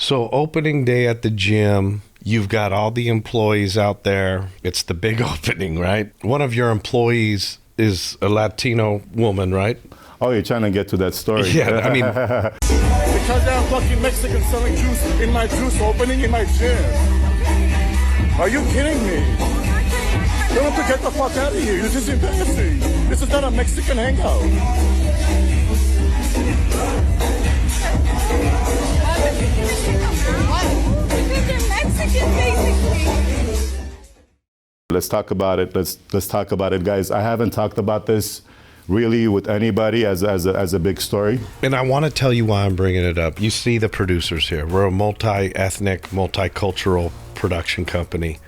So opening day at the gym, you've got all the employees out there. It's the big opening, right? One of your employees is a Latino woman, right? Oh, you're trying to get to that story. Yeah, I mean... Because there are fucking Mexicans selling juice in my juice opening in my gym. Are you kidding me? You have to get the fuck out of here. This is embarrassing. This is not a Mexican hangout. Let's talk about it. Let's talk about it, guys. I haven't talked about this really with anybody as a big story. And I want to tell you why I'm bringing it up. You see the producers here. We're a multi-ethnic, multicultural production company.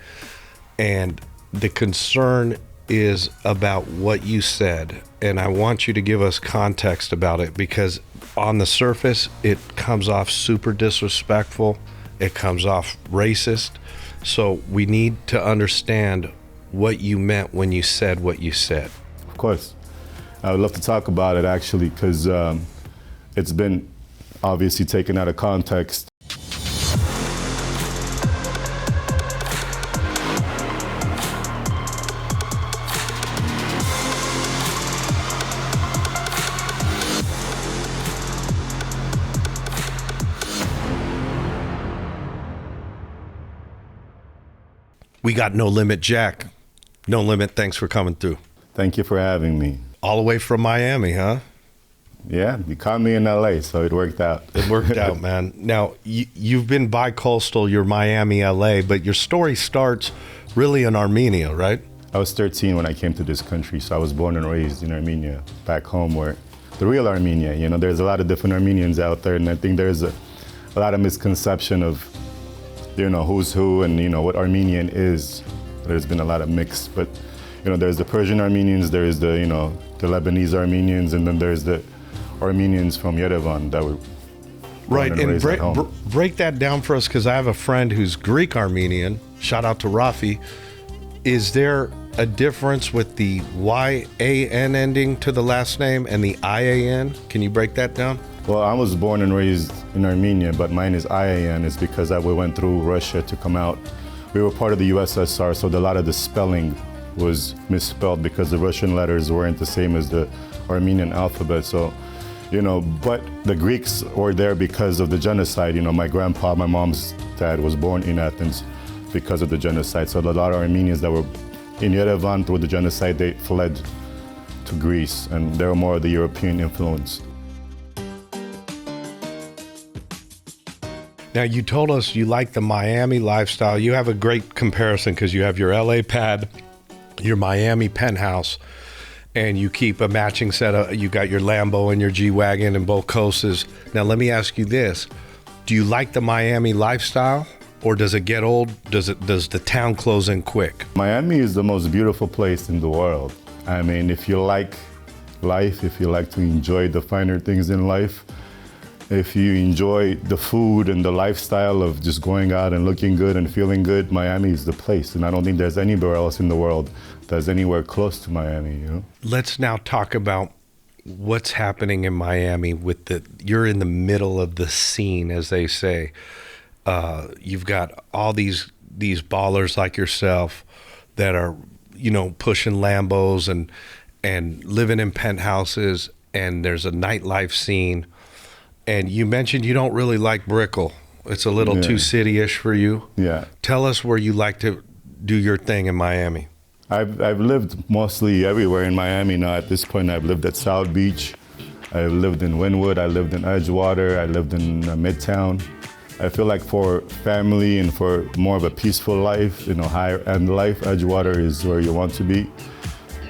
And the concern is about what you said. And I want you to give us context about it, because on the surface, it comes off super disrespectful. It comes off racist. So we need to understand what you meant when you said what you said. Of course. I would love to talk about it, actually, because it's been obviously taken out of context. We got No Limit Jack. No Limit, thanks for coming through. Thank you for having me. All the way from Miami, huh? Yeah, you caught me in LA, so it worked out. It worked out, man. Now, you've been bi-coastal, you're Miami, LA, but your story starts really in Armenia, right? I was 13 when I came to this country, so I was born and raised in Armenia, back home, where the real Armenia. You know, there's a lot of different Armenians out there, and I think there's a lot of misconception of, you know, who's who and, you know, what Armenian is. There's been a lot of mix, but, you know, there's the Persian Armenians, there's the, you know, the Lebanese Armenians, and then there's the Armenians from Yerevan that were right. And break that down for us, because I have a friend who's Greek Armenian. Shout out to Rafi. Is there a difference with the Y-A-N ending to the last name and the I-A-N? Can you break that down? Well, I was born and raised in Armenia, but mine is I-A-N. It's because we went through Russia to come out. We were part of the USSR, so a lot of the spelling was misspelled because the Russian letters weren't the same as the Armenian alphabet. So, you know, but the Greeks were there because of the genocide. You know, my grandpa, my mom's dad was born in Athens because of the genocide. So a lot of Armenians that were in Yerevan through the genocide, they fled to Greece, and they were more of the European influence. Now, you told us you like the Miami lifestyle. You have a great comparison because you have your LA pad, your Miami penthouse, and you keep a matching set of, you got your Lambo and your G-Wagon and both coasts. Now, let me ask you this. Do you like the Miami lifestyle, or does it get old? Does the town close in quick? Miami is the most beautiful place in the world. I mean, if you like life, if you like to enjoy the finer things in life, if you enjoy the food and the lifestyle of just going out and looking good and feeling good, Miami is the place. And I don't think there's anywhere else in the world that's anywhere close to Miami, you know? Let's now talk about what's happening in Miami with you're in the middle of the scene, as they say. You've got all these ballers like yourself that are, you know, pushing Lambos and living in penthouses, and there's a nightlife scene. And you mentioned you don't really like Brickell. It's a little too city-ish for you. Yeah. Tell us where you like to do your thing in Miami. I've lived mostly everywhere in Miami now. At this point, I've lived at South Beach. I've lived in Wynwood. I lived in Edgewater. I lived in Midtown. I feel like for family and for more of a peaceful life, you know, higher-end life, Edgewater is where you want to be.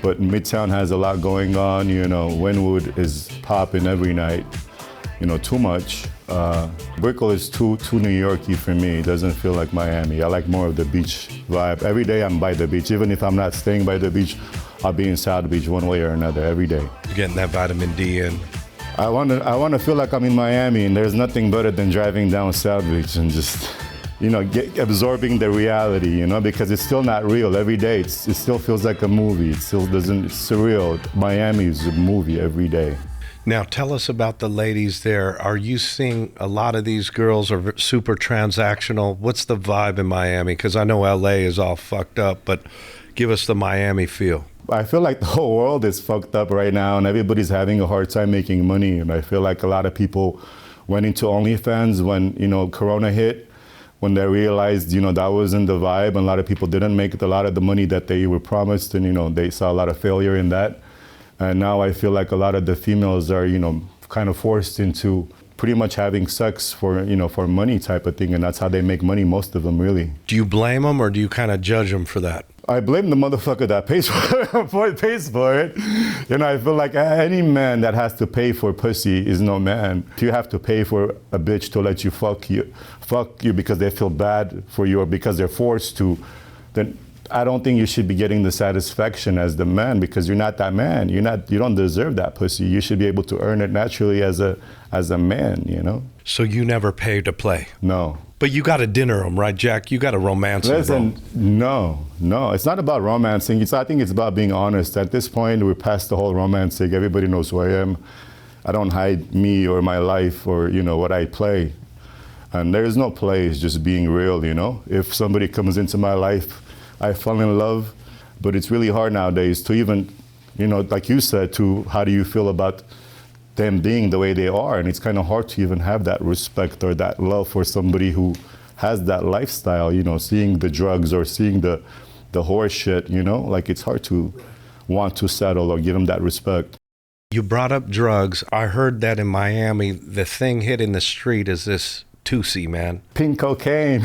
But Midtown has a lot going on. You know, Wynwood is popping every night. You know, too much. Brickell is too New York-y for me. It doesn't feel like Miami. I like more of the beach vibe. Every day I'm by the beach. Even if I'm not staying by the beach, I'll be in South Beach one way or another every day. You're getting that vitamin D in. I want to feel like I'm in Miami, and there's nothing better than driving down South Beach and just, you know, absorbing the reality, you know, because it's still not real. Every day, it still feels like a movie. It still doesn't, it's surreal. Miami is a movie every day. Now, tell us about the ladies there. Are you seeing a lot of these girls are super transactional? What's the vibe in Miami? Because I know LA is all fucked up, but give us the Miami feel. I feel like the whole world is fucked up right now and everybody's having a hard time making money. And I feel like a lot of people went into OnlyFans when, Corona hit, when they realized, that wasn't the vibe. And a lot of people didn't make a lot of the money that they were promised. And, they saw a lot of failure in that. And now I feel like a lot of the females are, kind of forced into pretty much having sex for, for money type of thing. And that's how they make money, most of them, really. Do you blame them or do you kind of judge them for that? I blame the motherfucker that pays for it. I feel like any man that has to pay for pussy is no man. If you have to pay for a bitch to let you fuck you because they feel bad for you or because they're forced to, then I don't think you should be getting the satisfaction as the man because you're not that man. You don't deserve that pussy. You should be able to earn it naturally as a man, So you never pay to play? No. But you got to dinner them, right, Jack? You got to romance them, Listen, no. It's not about romancing. I think it's about being honest. At this point, we're past the whole romancing. Everybody knows who I am. I don't hide me or my life or, what I play. And there is no play. It's just being real, If somebody comes into my life, I fall in love. But it's really hard nowadays to even, like you said, how do you feel about them being the way they are, and it's kind of hard to even have that respect or that love for somebody who has that lifestyle, seeing the drugs or seeing the horse shit, like it's hard to want to settle or give them that respect. You brought up drugs. I heard that in Miami, the thing hit in the street is this 2C, man. Pink cocaine.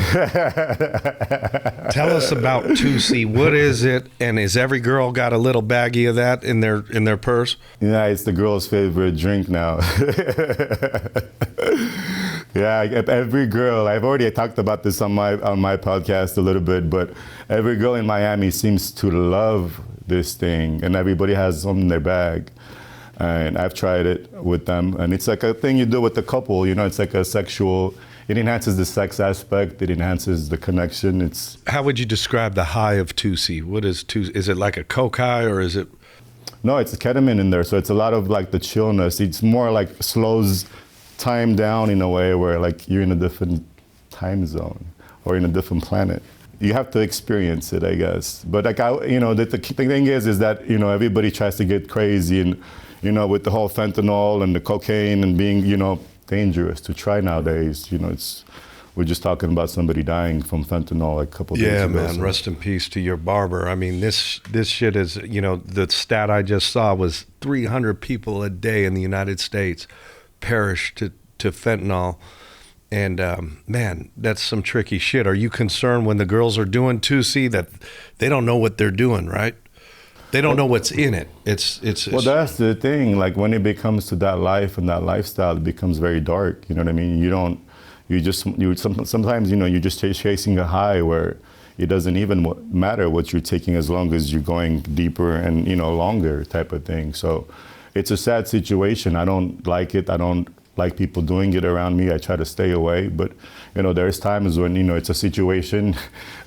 Tell us about 2C. What is it? And is every girl got a little baggie of that in their purse? Yeah, it's the girl's favorite drink now. Yeah, every girl. I've already talked about this on my podcast a little bit, but every girl in Miami seems to love this thing, and everybody has some in their bag. And I've tried it with them, and it's like a thing you do with the couple. It's like a sexual. It enhances the sex aspect. It enhances the connection. How would you describe the high of 2C? What is 2? Is it like a coke high or is it? No, it's ketamine in there, so it's a lot of like the chillness. It's more like slows time down in a way where like you're in a different time zone or in a different planet. You have to experience it, I guess. But like the thing is that everybody tries to get crazy and with the whole fentanyl and the cocaine and being dangerous to try nowadays. We're just talking about somebody dying from fentanyl a couple days ago. Yeah, man. So. Rest in peace to your barber. I mean, this shit is, the stat I just saw was 300 people a day in the United States perish to fentanyl. And man, that's some tricky shit. Are you concerned when the girls are doing 2C that they don't know what they're doing, right? They don't know what's in it. Well, that's the thing. Like when it becomes to that life and that lifestyle, it becomes very dark. You know what I mean? Sometimes you're just chasing a high where it doesn't even matter what you're taking as long as you're going deeper and longer type of thing. So it's a sad situation. I don't like it. I don't like people doing it around me. I try to stay away. But there's times when it's a situation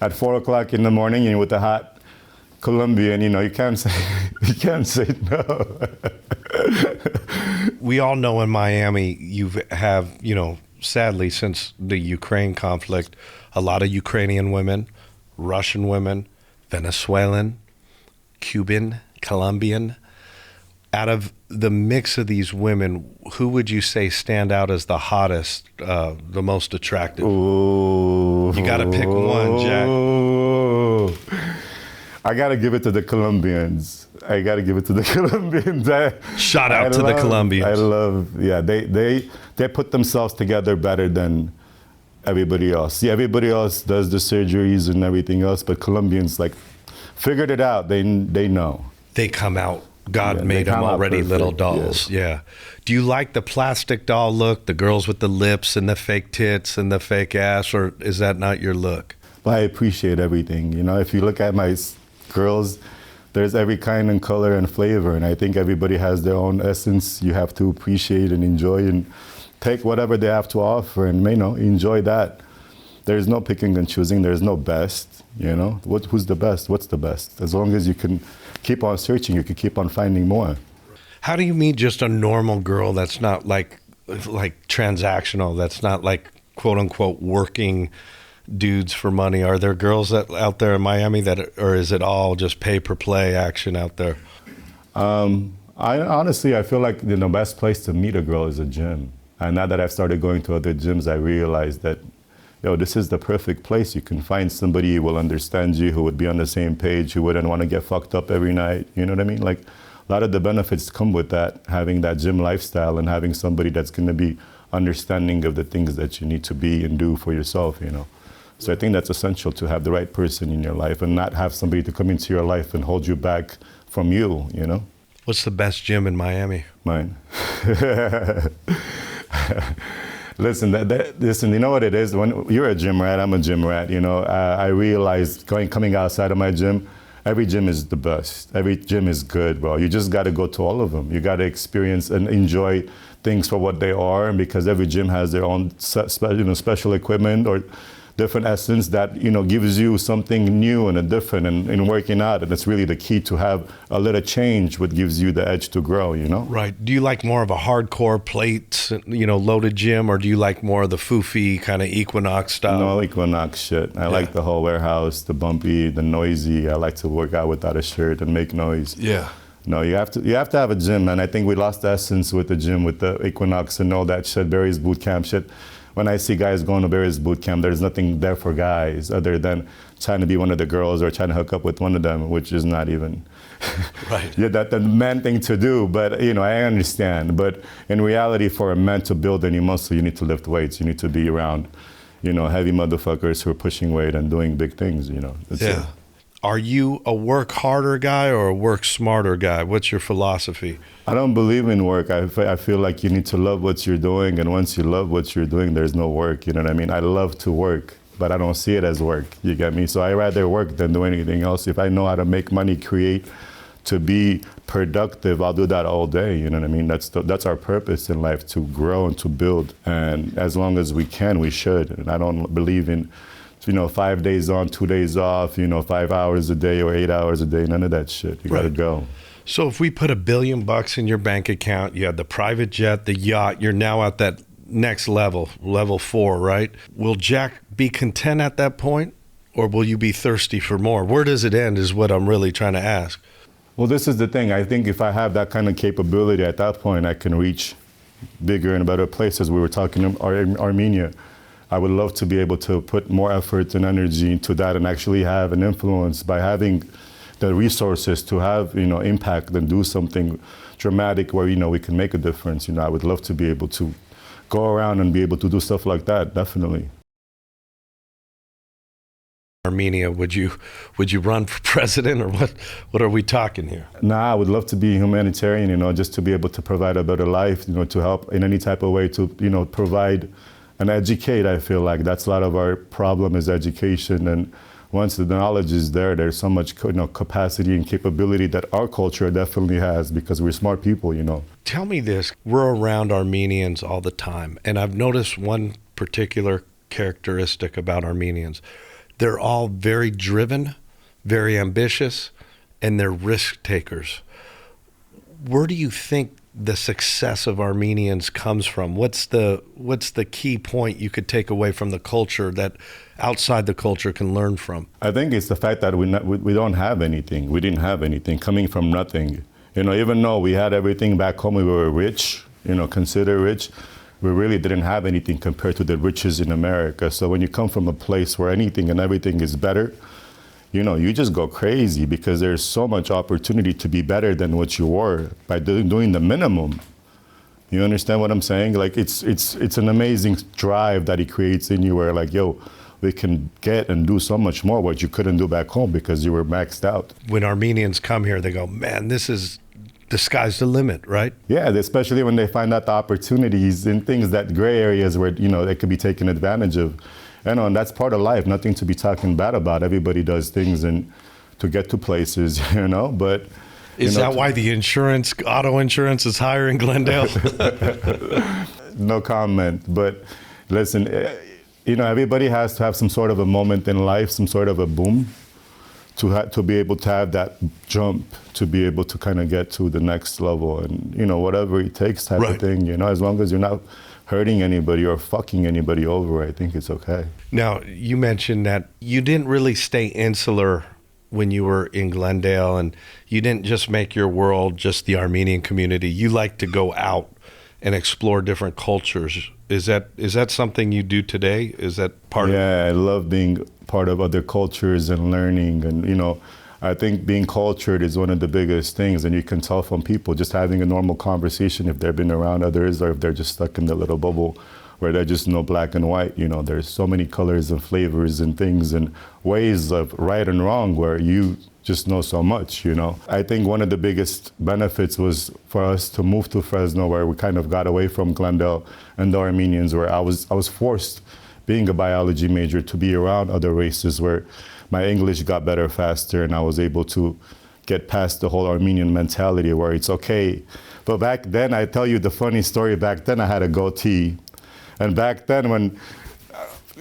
at 4:00 in the morning and with the hot Colombian, you can't say no. We all know in Miami you have, sadly since the Ukraine conflict, a lot of Ukrainian women, Russian women, Venezuelan, Cuban, Colombian. Out of the mix of these women, who would you say stand out as the hottest, the most attractive? Ooh. You got to pick one, Jack. Ooh. I got to give it to the Colombians. Shout out to the Colombians. They put themselves together better than everybody else. See, everybody else does the surgeries and everything else, but Colombians figured it out. They know. They come out. God made them already little dolls. Yeah. Do you like the plastic doll look, the girls with the lips and the fake tits and the fake ass, or is that not your look? Well, I appreciate everything. If you look at my girls, there's every kind and color and flavor, and I think everybody has their own essence. You have to appreciate and enjoy and take whatever they have to offer and enjoy that. There's no picking and choosing. There's no best. Who's the best? What's the best? As long as you can keep on searching, you can keep on finding more. How do you meet just a normal girl that's not like transactional, that's not like quote unquote working dudes for money? Are there girls that out there in Miami or is it all just pay per play action out there? I feel like the best place to meet a girl is a gym. And now that I've started going to other gyms, I realized that, this is the perfect place. You can find somebody who will understand you, who would be on the same page, who wouldn't want to get fucked up every night. You know what I mean? Like, a lot of the benefits come with that, having that gym lifestyle and having somebody that's going to be understanding of the things that you need to be and do for yourself, So I think that's essential, to have the right person in your life and not have somebody to come into your life and hold you back from you, What's the best gym in Miami? Mine. Listen, you know what it is? When you're a gym rat, I'm a gym rat. I realized coming outside of my gym, every gym is the best. Every gym is good, bro. You just got to go to all of them. You got to experience and enjoy things for what they are, and because every gym has their own special equipment or different essence that gives you something new and a different in working out. And it's really the key, to have a little change, what gives you the edge to grow. Right. Do you like more of a hardcore plates, loaded gym, or do you like more of the foofy kind of Equinox style? No, Equinox shit. I like the whole warehouse, the bumpy, the noisy. I like to work out without a shirt and make noise. Yeah. No, you have to have a gym, and I think we lost the essence with the gym, with the Equinox and all that shit, Barry's boot camp shit. When I see guys going to Barry's boot camp, there's nothing there for guys other than trying to be one of the girls or trying to hook up with one of them, which is not even right. That's the man thing to do. But I understand. But in reality, for a man to build any muscle, you need to lift weights. You need to be around, heavy motherfuckers who are pushing weight and doing big things. That's it. Are you a work harder guy or a work smarter guy? What's your philosophy? I don't believe in work. I feel like you need to love what you're doing, and once you love what you're doing, there's no work. You know what I mean? I love to work, but I don't see it as work. You get me? So I rather work than do anything else. If I know how to make money, create, to be productive, I'll do that all day. You know what I mean? That's our purpose in life, to grow and to build. And as long as we can, we should. And I don't believe in 5 days on, 2 days off, 5 hours a day or 8 hours a day, none of that shit. You gotta go. So if we put $1 billion in your bank account, you had the private jet, the yacht, you're now at that next level 4, right? Will Jack be content at that point, or will you be thirsty for more? Where does it end is what I'm really trying to ask. Well, this is the thing. I think if I have that kind of capability at that point, I can reach bigger and better places. We were talking Armenia. I would love to be able to put more effort and energy into that and actually have an influence by having the resources to have, impact and do something dramatic where, we can make a difference. I would love to be able to go around and be able to do stuff like that, definitely. Armenia, would you run for president, or what are we talking here? Nah, I would love to be humanitarian, just to be able to provide a better life, to help in any type of way to, provide and educate. I feel like that's a lot of our problem is education. And once the knowledge is there, there's so much capacity and capability that our culture definitely has, because we're smart people, Tell me this. We're around Armenians all the time, and I've noticed one particular characteristic about Armenians. They're all very driven, very ambitious, and they're risk takers. Where do you think the success of Armenians comes from? What's the key point you could take away from the culture that outside the culture can learn from? I think it's the fact that we don't have anything. We didn't have anything, coming from nothing. Even though we had everything back home, we were rich, considered rich, we really didn't have anything compared to the riches in America. So when you come from a place where anything and everything is better, you just go crazy, because there's so much opportunity to be better than what you were by doing the minimum. You understand what I'm saying? Like, it's an amazing drive that it creates in you, where like, we can get and do so much more what you couldn't do back home because you were maxed out. When Armenians come here, they go, man, the sky's the limit, right? Yeah, especially when they find out the opportunities in things, that gray areas where, they could be taken advantage of. And that's part of life, nothing to be talking bad about. Everybody does things and to get to places, but... Is that why the auto insurance is higher in Glendale? No comment, but listen, everybody has to have some sort of a moment in life, some sort of a boom, to be able to have that jump, to be able to kind of get to the next level, and whatever it takes type of thing. As long as you're not hurting anybody or fucking anybody over, I think it's okay. Now, you mentioned that you didn't really stay insular when you were in Glendale, and you didn't just make your world just the Armenian community. You like to go out and explore different cultures. Is that something you do today? Is that part of it? Yeah, I love being part of other cultures and learning. And, I think being cultured is one of the biggest things. And you can tell from people just having a normal conversation if they've been around others or if they're just stuck in the little bubble where they just know black and white. There's so many colors and flavors and things and ways of right and wrong where you just know so much, I think one of the biggest benefits was for us to move to Fresno, where we kind of got away from Glendale and the Armenians, where I was forced, being a biology major, to be around other races where my English got better faster and I was able to get past the whole Armenian mentality where it's okay. But back then, I tell you the funny story, back then I had a goatee. And back then when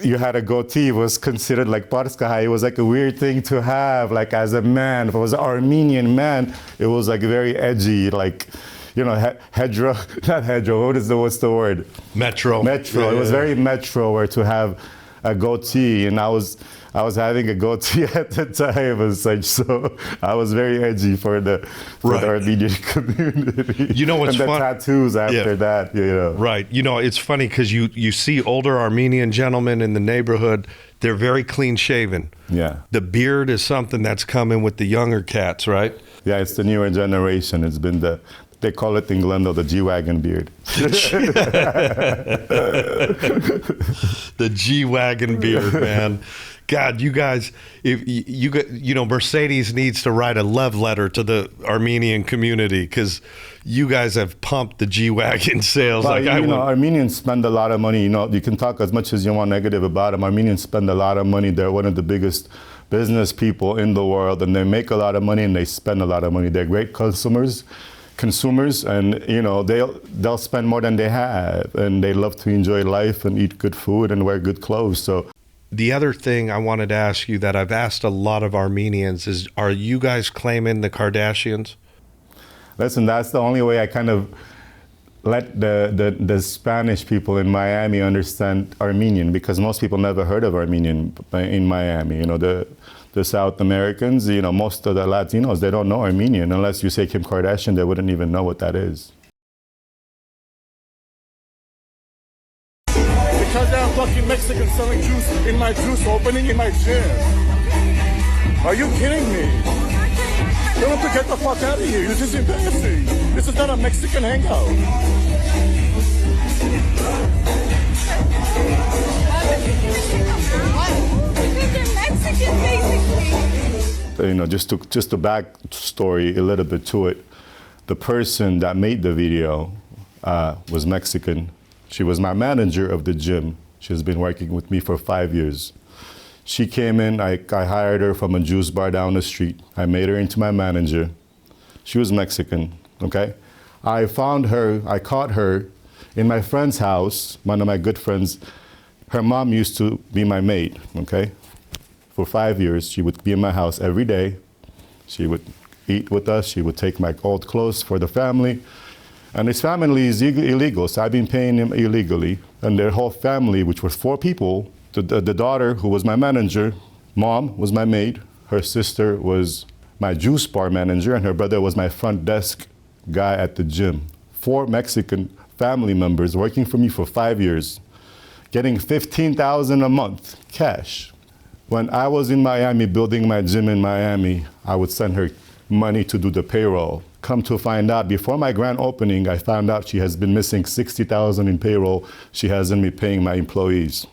you had a goatee, it was considered like parskahai. It was like a weird thing to have, like as a man. If I was an Armenian man, it was like very edgy, like, hedro, not hedro, what's the word? Metro. Metro, Yeah, it was yeah. very metro where to have a goatee, and I was having a goatee at the time as such, so I was very edgy for the Armenian community. You know what's and the fun? tattoos after that, Right. It's funny because you see older Armenian gentlemen in the neighborhood, they're very clean shaven. Yeah. The beard is something that's coming with the younger cats, right? Yeah, it's the newer generation. It's been they call it in Glendale the G-Wagon beard. The G-Wagon beard, man. God, you guys, if Mercedes needs to write a love letter to the Armenian community because you guys have pumped the G-Wagon sales. But, Armenians spend a lot of money. You can talk as much as you want negative about them. Armenians spend a lot of money. They're one of the biggest business people in the world, and they make a lot of money and they spend a lot of money. They're great consumers, and they'll spend more than they have, and they love to enjoy life and eat good food and wear good clothes. So. The other thing I wanted to ask you that I've asked a lot of Armenians is, are you guys claiming the Kardashians? Listen, that's the only way I kind of let the Spanish people in Miami understand Armenian, because most people never heard of Armenian in Miami. The South Americans, most of the Latinos, they don't know Armenian. Unless you say Kim Kardashian, they wouldn't even know what that is. Because there are fucking Mexicans selling juice in my juice opening in my gym. Are you kidding me? You have to get the fuck out of here. This is embarrassing. This is not a Mexican hangout. Just to backstory a little bit to it, the person that made the video was Mexican. She was my manager of the gym. She's been working with me for 5 years. She came in, I hired her from a juice bar down the street. I made her into my manager. She was Mexican, okay? I caught her in my friend's house, one of my good friends. Her mom used to be my maid, okay? For 5 years, she would be in my house every day. She would eat with us. She would take my old clothes for the family. And his family is illegal, so I've been paying him illegally. And their whole family, which was 4 people, the daughter, who was my manager, mom was my maid, her sister was my juice bar manager, and her brother was my front desk guy at the gym. 4 Mexican family members working for me for 5 years, getting $15,000 a month cash. When I was in Miami building my gym in Miami, I would send her money to do the payroll. Come to find out, before my grand opening, I found out she has been missing $60,000 in payroll. She hasn't been paying my employees.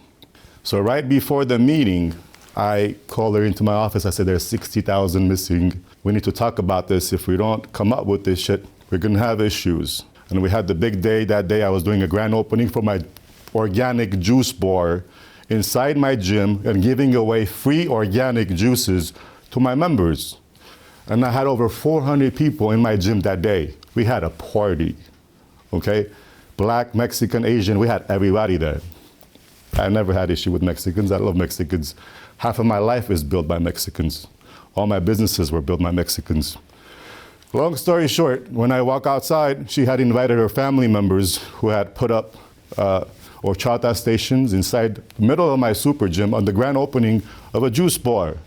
So right before the meeting, I called her into my office. I said, there's $60,000 missing. We need to talk about this. If we don't come up with this shit, we're gonna have issues. And we had the big day that day. I was doing a grand opening for my organic juice bar inside my gym and giving away free organic juices to my members. And I had over 400 people in my gym that day. We had a party, okay? Black, Mexican, Asian, we had everybody there. I never had issue with Mexicans. I love Mexicans. Half of my life is built by Mexicans. All my businesses were built by Mexicans. Long story short, when I walk outside, she had invited her family members who had put up horchata stations inside the middle of my super gym on the grand opening of a juice bar.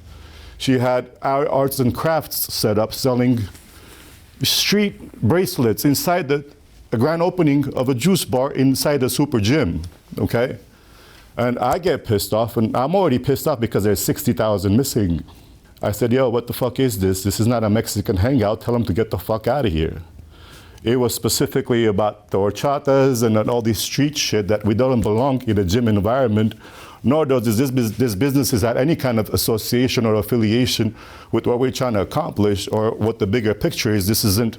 She had our arts and crafts set up selling street bracelets inside the grand opening of a juice bar inside the super gym, okay? And I get pissed off, and I'm already pissed off because there's 60,000 missing. I said, yo, what the fuck is this? This is not a Mexican hangout. Tell them to get the fuck out of here. It was specifically about the horchatas and all this street shit that we don't belong in a gym environment, nor does this businesses have any kind of association or affiliation with what we're trying to accomplish or what the bigger picture is. This isn't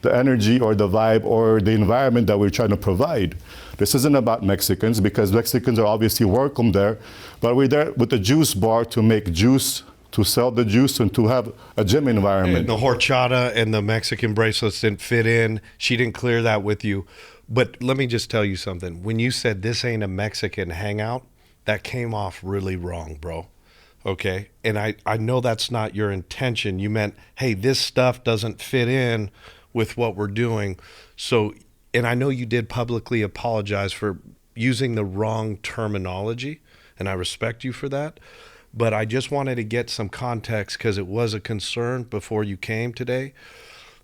the energy or the vibe or the environment that we're trying to provide. This isn't about Mexicans, because Mexicans are obviously welcome there, but we're there with the juice bar to make juice, to sell the juice, and to have a gym environment. And the horchata and the Mexican bracelets didn't fit in. She didn't clear that with you. But let me just tell you something. When you said this ain't a Mexican hangout, that came off really wrong, bro. Okay? And I know that's not your intention. You meant, hey, this stuff doesn't fit in with what we're doing. So, and I know you did publicly apologize for using the wrong terminology, and I respect you for that. But I just wanted to get some context, because it was a concern before you came today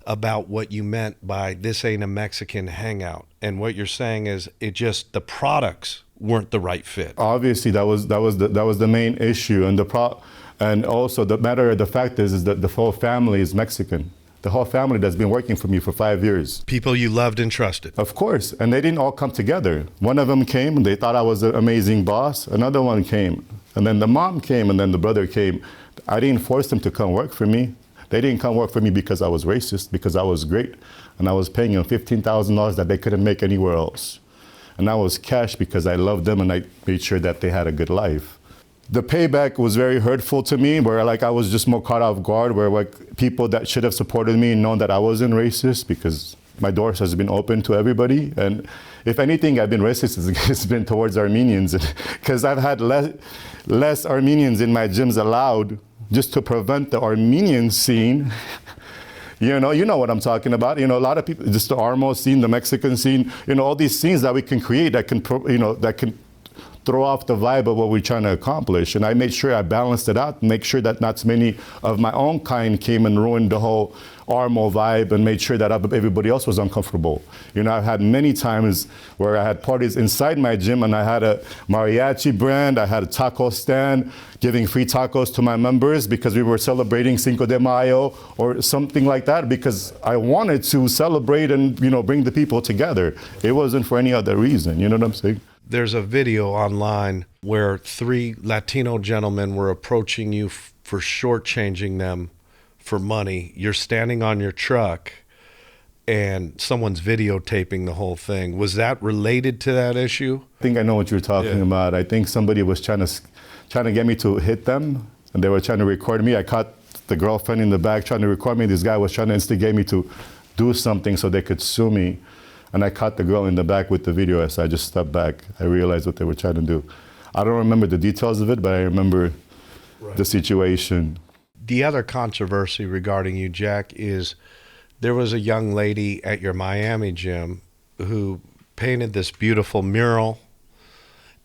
about what you meant by this ain't a Mexican hangout. And what you're saying is it just, the products weren't the right fit. Obviously, that was the main issue, and also the fact is that the whole family is Mexican. The whole family that's been working for me for 5 years. People you loved and trusted. Of course, and they didn't all come together. One of them came, and they thought I was an amazing boss. Another one came, and then the mom came, and then the brother came. I didn't force them to come work for me. They didn't come work for me because I was racist, because I was great, and I was paying them $15,000 that they couldn't make anywhere else. And that was cash because I loved them and I made sure that they had a good life. The payback was very hurtful to me, where I was just more caught off guard, where people that should have supported me known that I wasn't racist, because my doors has been open to everybody. And if anything, I've been racist, it's been towards Armenians, because I've had less Armenians in my gyms allowed just to prevent the Armenian scene. You know what I'm talking about. A lot of people, just the Armo scene, the Mexican scene, all these scenes that we can create that can throw off the vibe of what we're trying to accomplish. And I made sure I balanced it out, make sure that not many of my own kind came and ruined the whole Armo vibe, and made sure that everybody else was uncomfortable. I've had many times where I had parties inside my gym, and I had a mariachi brand, I had a taco stand, giving free tacos to my members because we were celebrating Cinco de Mayo or something like that, because I wanted to celebrate and bring the people together. It wasn't for any other reason, you know what I'm saying? There's a video online where 3 Latino gentlemen were approaching you for shortchanging them for money. You're standing on your truck and someone's videotaping the whole thing. Was that related to that issue? I think I know what you're talking about. I think somebody was trying to get me to hit them, and they were trying to record me. I caught the girlfriend in the back trying to record me. This guy was trying to instigate me to do something so they could sue me. And I caught the girl in the back with the video, so I just stepped back. I realized what they were trying to do. I don't remember the details of it, but I remember the situation. The other controversy regarding you, Jack, is there was a young lady at your Miami gym who painted this beautiful mural,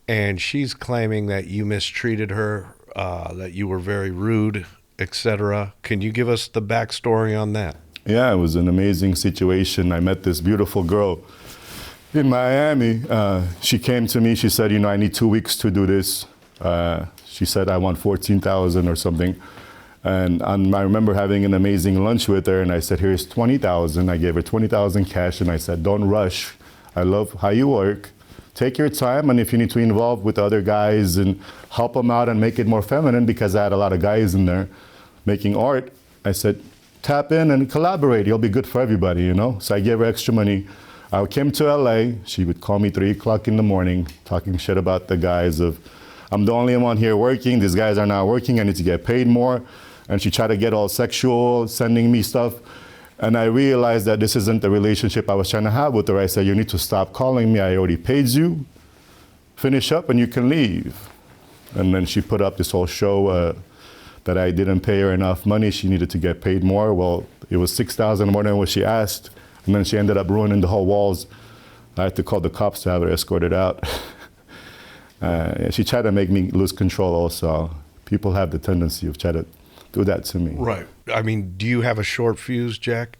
and she's claiming that you mistreated her, that you were very rude, etc. Can you give us the backstory on that? Yeah, it was an amazing situation. I met this beautiful girl in Miami. She came to me, she said, I need 2 weeks to do this. She said, I want 14,000 or something. And I remember having an amazing lunch with her, and I said, here's 20,000. I gave her 20,000 cash, and I said, don't rush. I love how you work. Take your time, and if you need to involve with other guys and help them out and make it more feminine, because I had a lot of guys in there making art, I said, tap in and collaborate. You'll be good for everybody, So I gave her extra money. I came to LA. She would call me 3 o'clock in the morning, talking shit about the guys of, I'm the only one here working. These guys are not working. I need to get paid more. And she tried to get all sexual, sending me stuff. And I realized that this isn't the relationship I was trying to have with her. I said, you need to stop calling me. I already paid you. Finish up and you can leave. And then she put up this whole show, that I didn't pay her enough money. She needed to get paid more. Well, it was $6,000 more than what she asked. And then she ended up ruining the whole walls. I had to call the cops to have her escorted out. She tried to make me lose control also. People have the tendency of trying to do that to me. Right. I mean, do you have a short fuse, Jack?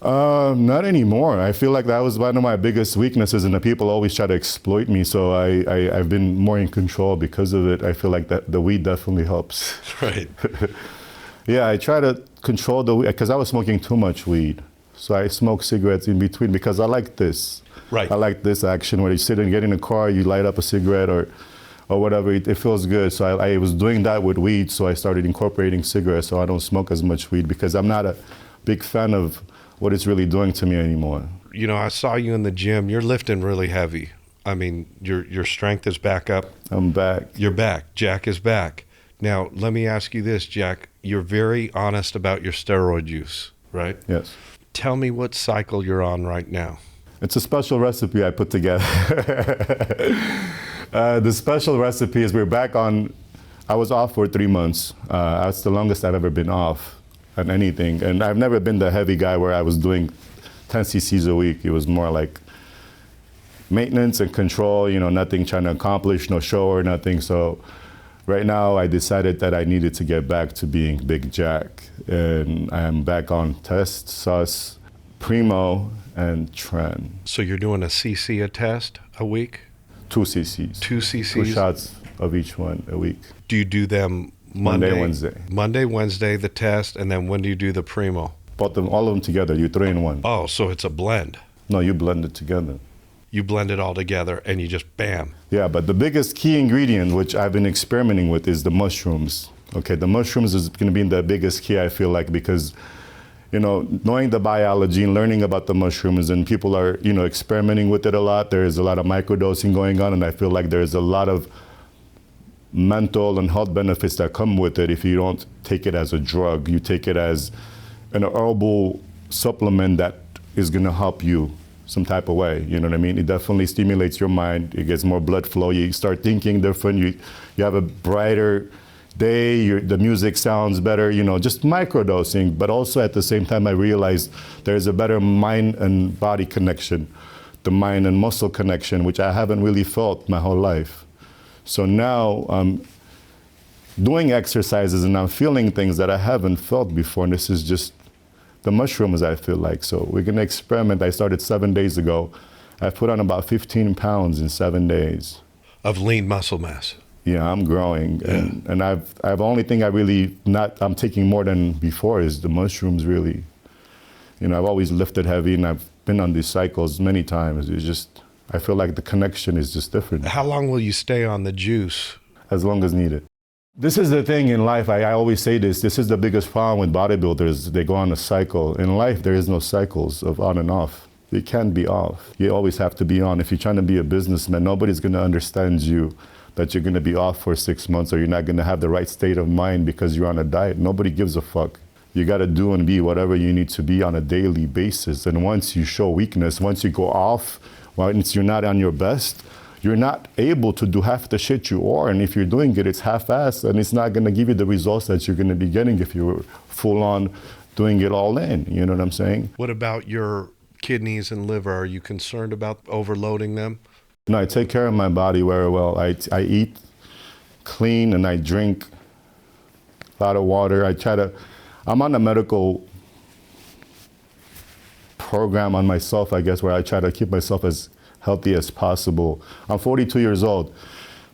Not anymore. I feel like that was one of my biggest weaknesses, and the people always try to exploit me. So I've been more in control because of it. I feel like that the weed definitely helps. Right. Yeah, I try to control the weed because I was smoking too much weed. So I smoke cigarettes in between because I like this. Right. I like this action where you sit and get in a car, you light up a cigarette or whatever. It feels good. So I was doing that with weed. So I started incorporating cigarettes so I don't smoke as much weed because I'm not a big fan of what it's really doing to me anymore. You know, I saw you in the gym. You're lifting really heavy. I mean, your strength is back up. I'm back. You're back. Jack is back. Now, let me ask you this, Jack. You're very honest about your steroid use, right? Yes. Tell me what cycle you're on right now. It's a special recipe I put together. The special recipe is we're back on, I was off for 3 months. That's the longest I've ever been off on anything. And I've never been the heavy guy where I was doing 10 cc's a week. It was more like maintenance and control, you know, nothing trying to accomplish, no show or nothing. So right now I decided that I needed to get back to being Big Jack. And I am back on test, sus, primo, and tren. So you're doing a cc a test a week? 2 cc's. 2 cc's? 2 shots of each one a week. Do you do them Monday, Wednesday. Monday, Wednesday, the test, and then when do you do the primo? Put them, all of them together, you 3 in 1. Oh, so it's a blend. No, you blend it together. You blend it all together and you just bam. Yeah, but the biggest key ingredient, which I've been experimenting with, is the mushrooms. Okay, the mushrooms is going to be the biggest key, I feel like, because, you know, knowing the biology and learning about the mushrooms, and people are, you know, experimenting with it a lot. There is a lot of microdosing going on, and I feel like there's a lot of mental and health benefits that come with it if you don't take it as a drug. You take it as an herbal supplement that is going to help you some type of way. You know what I mean? It definitely stimulates your mind. It gets more blood flow. You start thinking different. You have a brighter day. The music sounds better. You know, just microdosing. But also at the same time, I realized there's a better mind and body connection, the mind and muscle connection, which I haven't really felt my whole life. So now I'm doing exercises and I'm feeling things that I haven't felt before. And this is just the mushrooms, I feel like. So we're going to experiment. I started 7 days ago. I put on about 15 pounds in 7 days. Of lean muscle mass. Yeah, I'm growing. Yeah. And I've only thing I'm taking more than before is the mushrooms, really. You know, I've always lifted heavy and I've been on these cycles many times. It's just, I feel like the connection is just different. How long will you stay on the juice? As long as needed. This is the thing in life, I always say this is the biggest problem with bodybuilders. They go on a cycle. In life, there is no cycles of on and off. You can't be off. You always have to be on. If you're trying to be a businessman, nobody's going to understand you that you're going to be off for 6 months or you're not going to have the right state of mind because you're on a diet. Nobody gives a fuck. You got to do and be whatever you need to be on a daily basis. And once you show weakness, once you go off, once you're not on your best, you're not able to do half the shit you are. And if you're doing it, it's half-assed, and it's not going to give you the results that you're going to be getting if you're full-on doing it all in. You know what I'm saying? What about your kidneys and liver? Are you concerned about overloading them? No, I take care of my body very well. I eat clean and I drink a lot of water. I'm on a medical program on myself, I guess, where I try to keep myself as healthy as possible. I'm 42 years old,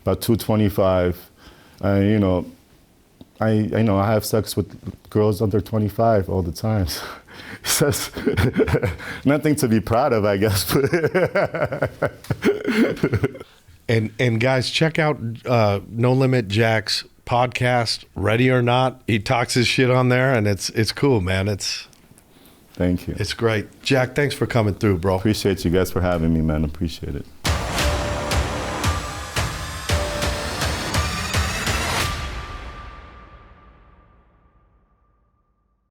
about 225. And, you know, I have sex with girls under 25 all the time. So it's nothing to be proud of, I guess. And guys, check out No Limit Jack's podcast, Ready or Not. He talks his shit on there, and it's cool, man. Thank you. It's great. Jack, thanks for coming through, bro. Appreciate you guys for having me, man. Appreciate it.